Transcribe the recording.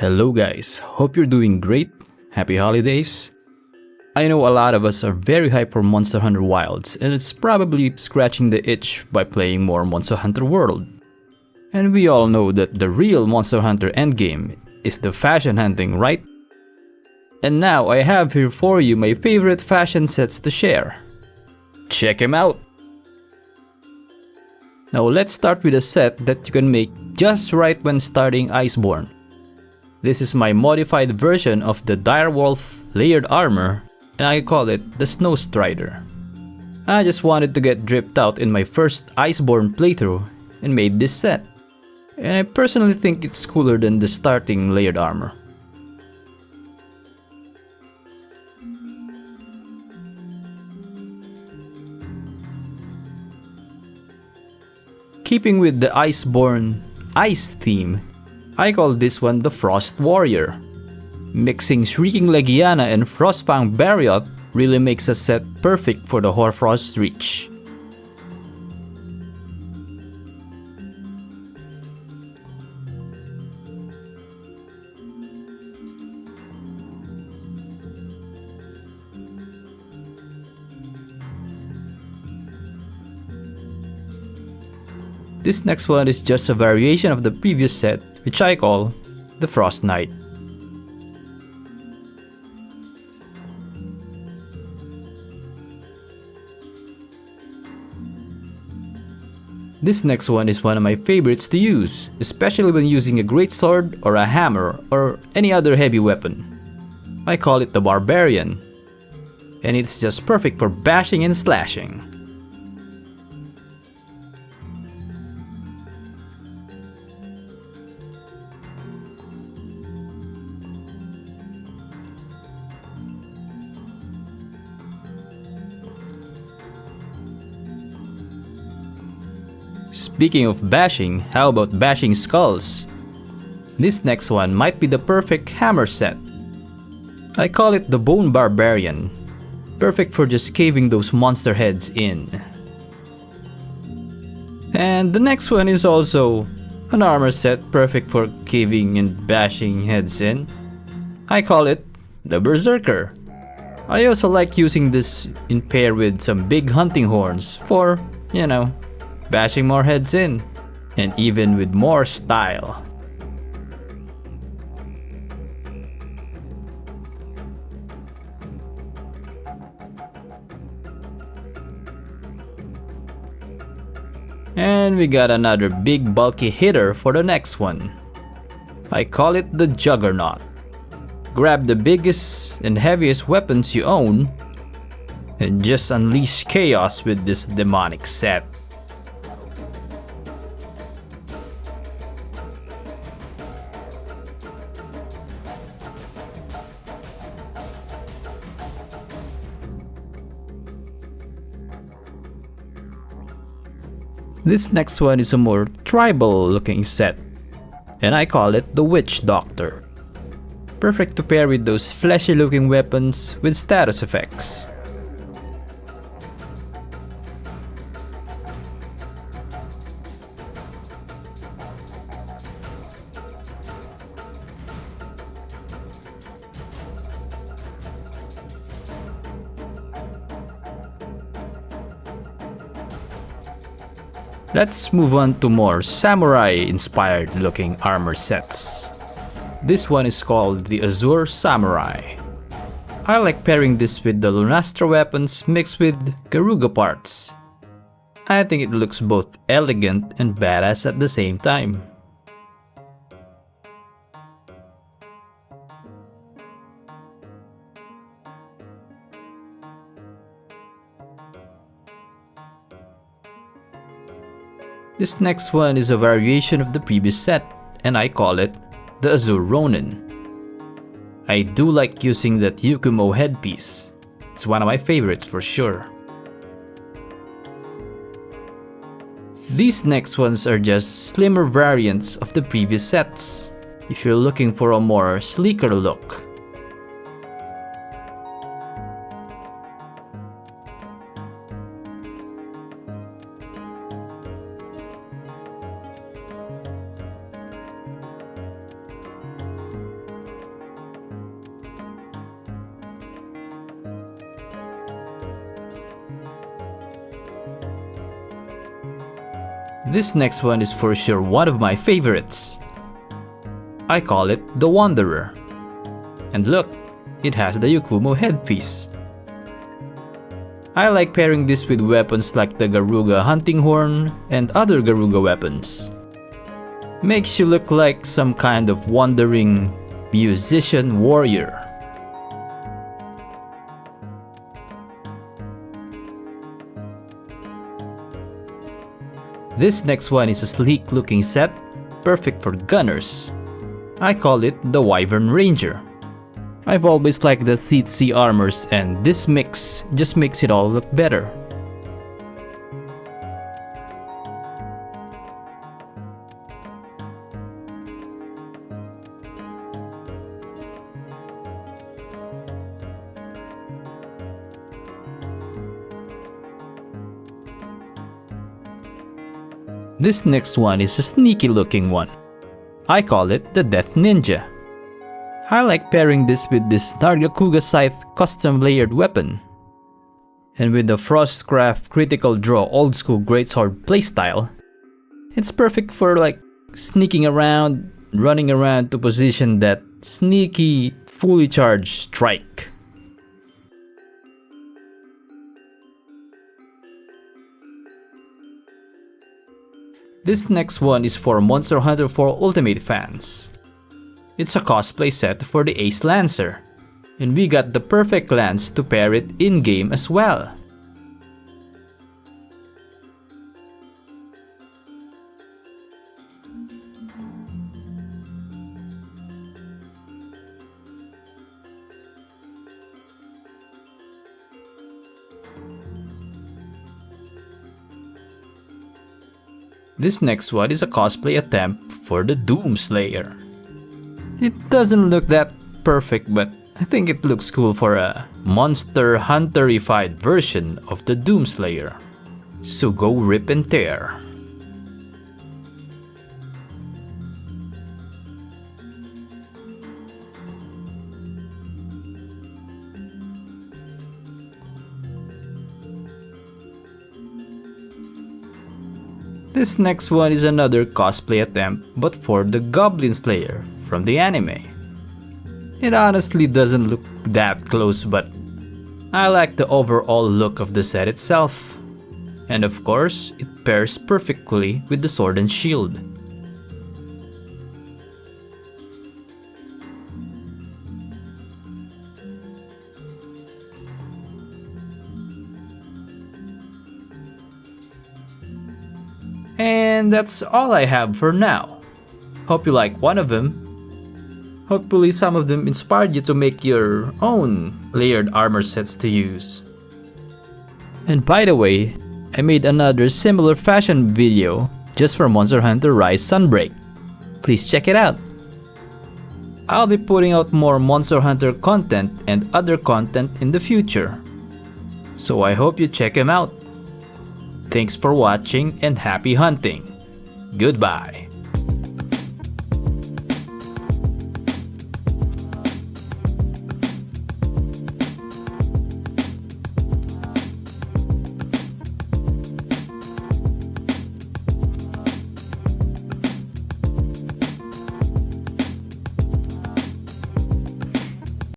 Hello guys, hope you're doing great. Happy holidays. I know a lot of us are very hyped for Monster Hunter Wilds and it's probably scratching the itch by playing more Monster Hunter World. And we all know that the real Monster Hunter endgame is the fashion hunting, right? And now I have here for you my favorite fashion sets to share. Check them out! Now let's start with a set that you can make just right when starting Iceborne. This is my modified version of the Direwolf layered armor, and I call it the Snow Strider. I just wanted to get dripped out in my first Iceborne playthrough and made this set. And I personally think it's cooler than the starting layered armor. Keeping with the Iceborne ice theme, I call this one the Frost Warrior. Mixing Shrieking Legiana and Frostfang Barriot really makes a set perfect for the Hoarfrost Reach. This next one is just a variation of the previous set, which I call the Frost Knight. This next one is one of my favorites to use, especially when using a great sword or a hammer or any other heavy weapon. I call it the Barbarian, and it's just perfect for bashing and slashing. Speaking of bashing, how about bashing skulls? This next one might be the perfect hammer set. I call it the Bone Barbarian, perfect for just caving those monster heads in. And the next one is also an armor set perfect for caving and bashing heads in. I call it the Berserker. I also like using this in pair with some big hunting horns for, bashing more heads in, and even with more style. And we got another big bulky hitter for the next one. I call it the Juggernaut. Grab the biggest and heaviest weapons you own and just unleash chaos with this demonic set. This next one is a more tribal looking set, and I call it the Witch Doctor. Perfect to pair with those fleshy looking weapons with status effects. Let's move on to more samurai-inspired looking armor sets. This one is called the Azure Samurai. I like pairing this with the Lunastra weapons mixed with Garuga parts. I think it looks both elegant and badass at the same time. This next one is a variation of the previous set, and I call it the Azure Ronin. I do like using that Yukumo headpiece. It's one of my favorites for sure. These next ones are just slimmer variants of the previous sets, if you're looking for a more sleeker look. This next one is for sure one of my favorites. I call it the Wanderer. And look, it has the Yukumo headpiece. I like pairing this with weapons like the Garuga hunting horn and other Garuga weapons. Makes you look like some kind of wandering musician warrior. This next one is a sleek looking set, perfect for gunners. I call it the Wyvern Ranger. I've always liked the CC armors, and this mix just makes it all look better. This next one is a sneaky looking one. I call it the Death Ninja. I like pairing this with this Nargacuga Scythe custom layered weapon. And with the Frostcraft Critical Draw old school greatsword playstyle, it's perfect for like sneaking around, running around to position that sneaky, fully charged strike. This next one is for Monster Hunter 4 Ultimate fans. It's a cosplay set for the Ace Lancer, and we got the perfect lance to pair it in-game as well. This next one is a cosplay attempt for the Doomslayer. It doesn't look that perfect, but I think it looks cool for a Monster Hunterified version of the Doomslayer. So go rip and tear. This next one is another cosplay attempt, but for the Goblin Slayer from the anime. It honestly doesn't look that close, but I like the overall look of the set itself. And of course, it pairs perfectly with the sword and shield. And that's all I have for now. Hope you like one of them. Hopefully some of them inspired you to make your own layered armor sets to use. And by the way, I made another similar fashion video just for Monster Hunter Rise Sunbreak. Please check it out. I'll be putting out more Monster Hunter content and other content in the future. So I hope you check them out. Thanks for watching and happy hunting. Goodbye.